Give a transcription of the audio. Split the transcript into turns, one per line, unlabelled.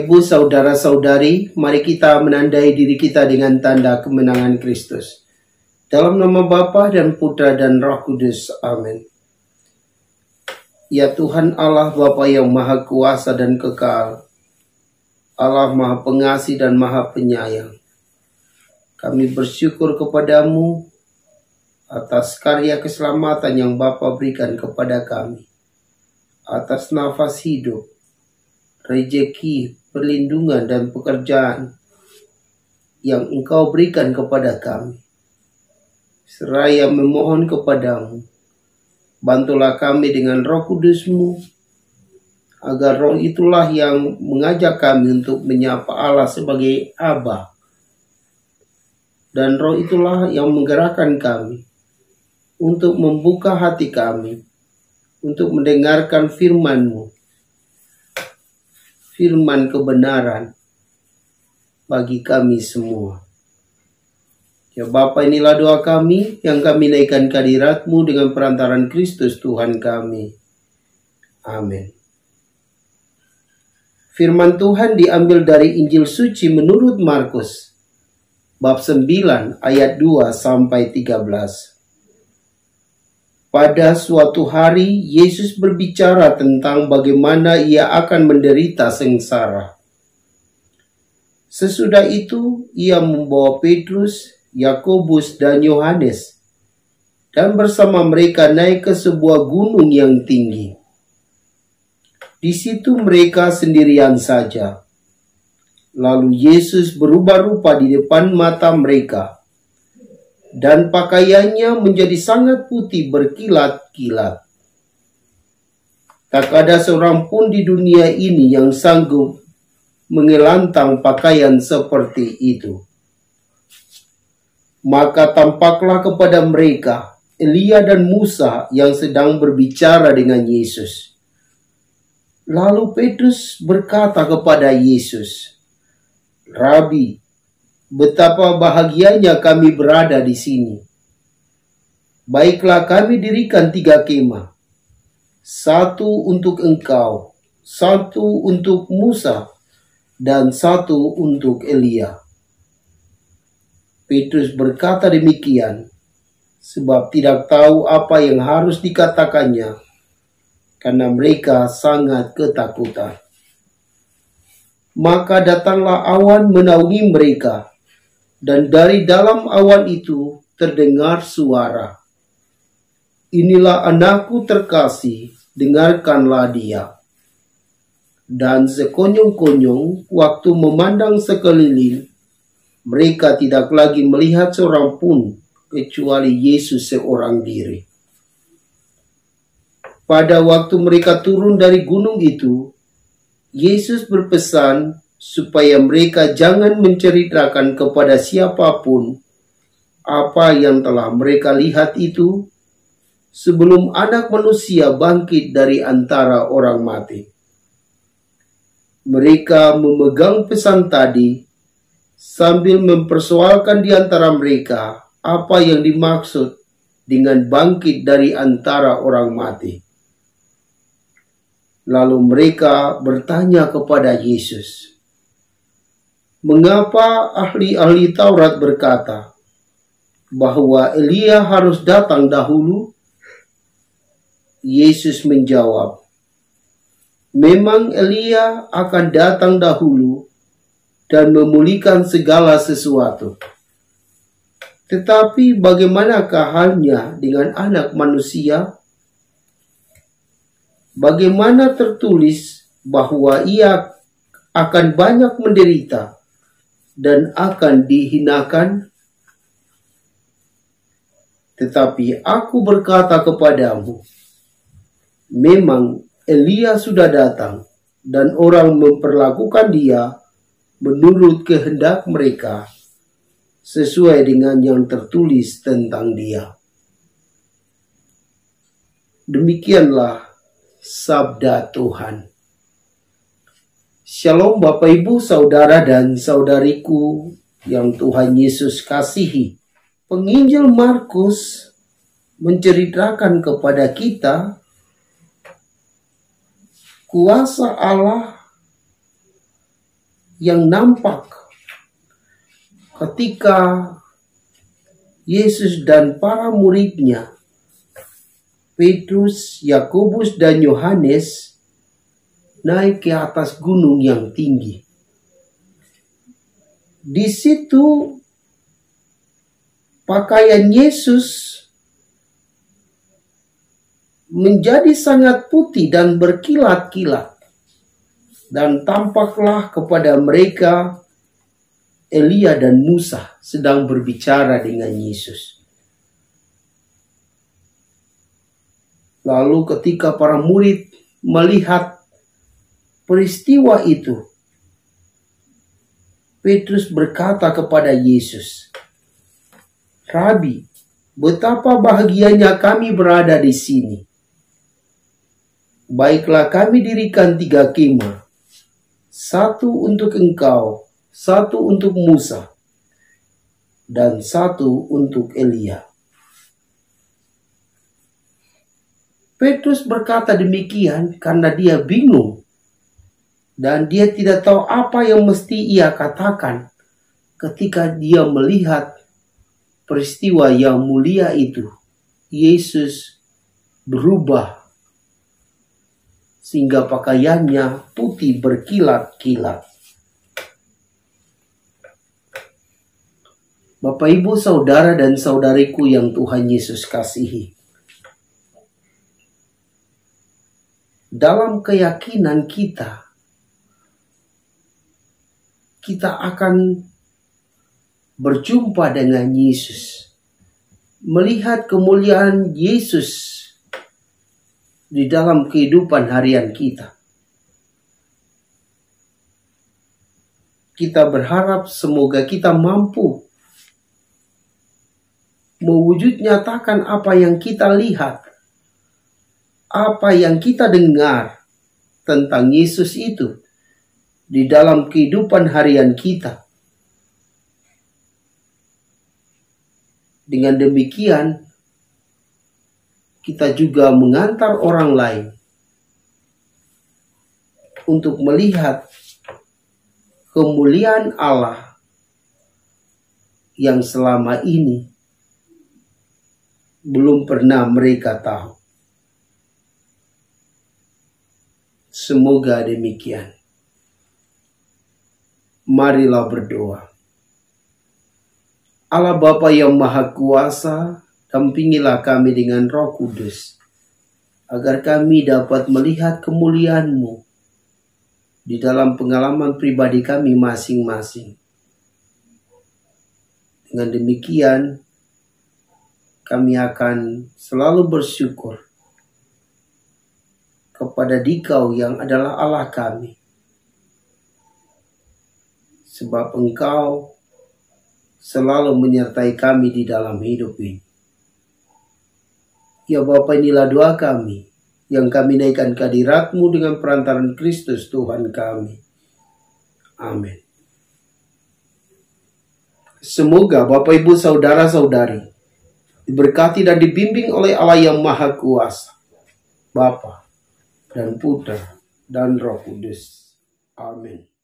Ibu, saudara-saudari, mari kita menandai diri kita dengan tanda kemenangan Kristus. Dalam nama Bapa dan Putra dan Roh Kudus. Amin. Ya Tuhan Allah Bapa yang Maha Kuasa dan Kekal, Allah Maha Pengasih dan Maha Penyayang, kami bersyukur kepadamu atas karya keselamatan yang Bapa berikan kepada kami, atas nafas hidup, rejeki, perlindungan, dan pekerjaan yang Engkau berikan kepada kami. Seraya memohon kepadamu, bantulah kami dengan Roh Kudus-Mu, agar Roh itulah yang mengajak kami untuk menyapa Allah sebagai Aba. Dan Roh itulah yang menggerakkan kami untuk membuka hati kami, untuk mendengarkan firman-Mu, firman kebenaran bagi kami semua. Ya Bapa, inilah doa kami yang kami naikkan ke hadirat-Mu dengan perantaran Kristus Tuhan kami. Amin. Firman Tuhan diambil dari Injil Suci menurut Markus, bab 9 ayat 2 sampai 13. Pada suatu hari, Yesus berbicara tentang bagaimana ia akan menderita sengsara. Sesudah itu, ia membawa Petrus, Yakobus, dan Yohanes, dan bersama mereka naik ke sebuah gunung yang tinggi. Di situ mereka sendirian saja. Lalu Yesus berubah rupa di depan mata mereka, dan pakaiannya menjadi sangat putih berkilat-kilat. Tak ada seorang pun di dunia ini yang sanggup mengelantang pakaian seperti itu. Maka tampaklah kepada mereka Elia dan Musa yang sedang berbicara dengan Yesus. Lalu Petrus berkata kepada Yesus, "Rabi, betapa bahagianya kami berada di sini. Baiklah, kami dirikan 3 kemah. 1 untuk engkau, 1 untuk Musa, dan 1 untuk Elia." Petrus berkata demikian sebab tidak tahu apa yang harus dikatakannya, karena mereka sangat ketakutan. Maka datanglah awan menaungi mereka, dan dari dalam awan itu terdengar suara, "Inilah anakku terkasih, dengarkanlah dia." Dan sekonyong-konyong waktu memandang sekeliling, mereka tidak lagi melihat seorang pun kecuali Yesus seorang diri. Pada waktu mereka turun dari gunung itu, Yesus berpesan supaya mereka jangan menceritakan kepada siapapun apa yang telah mereka lihat itu sebelum Anak Manusia bangkit dari antara orang mati. Mereka memegang pesan tadi sambil mempersoalkan di antara mereka apa yang dimaksud dengan bangkit dari antara orang mati. Lalu mereka bertanya kepada Yesus, "Mengapa ahli-ahli Taurat berkata bahwa Elia harus datang dahulu?" Yesus menjawab, "Memang Elia akan datang dahulu dan memulihkan segala sesuatu. Tetapi bagaimanakah halnya dengan Anak Manusia? Bagaimana tertulis bahwa ia akan banyak menderita dan akan dihinakan? Tetapi aku berkata kepadamu, memang Elia sudah datang, dan orang memperlakukan dia menurut kehendak mereka, sesuai dengan yang tertulis tentang dia." Demikianlah sabda Tuhan. Shalom Bapak Ibu, Saudara dan Saudariku yang Tuhan Yesus kasihi. Penginjil Markus menceritakan kepada kita kuasa Allah yang nampak ketika Yesus dan para muridnya, Petrus, Yakobus, dan Yohanes, naik ke atas gunung yang tinggi. Di situ pakaian Yesus menjadi sangat putih dan berkilat-kilat. Dan tampaklah kepada mereka Elia dan Musa sedang berbicara dengan Yesus. Lalu ketika para murid melihat peristiwa itu, Petrus berkata kepada Yesus, "Rabi, betapa bahagianya kami berada di sini. Baiklah kami dirikan 3 kemah, 1 untuk engkau, 1 untuk Musa, dan 1 untuk Elia." Petrus berkata demikian karena dia bingung. Dan dia tidak tahu apa yang mesti ia katakan ketika dia melihat peristiwa yang mulia itu. Yesus berubah sehingga pakaiannya putih berkilat-kilat. Bapak, Ibu, saudara dan saudariku yang Tuhan Yesus kasihi. Dalam keyakinan kita akan berjumpa dengan Yesus, melihat kemuliaan Yesus di dalam kehidupan harian kita. Kita berharap semoga kita mampu mewujud nyatakan apa yang kita lihat, apa yang kita dengar tentang Yesus itu di dalam kehidupan harian kita. Dengan demikian, kita juga mengantar orang lain untuk melihat kemuliaan Allah yang selama ini belum pernah mereka tahu. Semoga demikian. Marilah berdoa. Allah Bapa yang Maha Kuasa, dampingilah kami dengan Roh Kudus, agar kami dapat melihat kemuliaan-Mu di dalam pengalaman pribadi kami masing-masing. Dengan demikian, kami akan selalu bersyukur kepada Dikau yang adalah Allah kami. Sebab Engkau selalu menyertai kami di dalam hidup ini. Ya Bapa, inilah doa kami yang kami naikkan ke hadirat-Mu dengan perantaran Kristus Tuhan kami. Amin. Semoga Bapak, Ibu, saudara-saudari diberkati dan dibimbing oleh Allah yang Maha Kuasa, Bapa dan Putra dan Roh Kudus. Amin.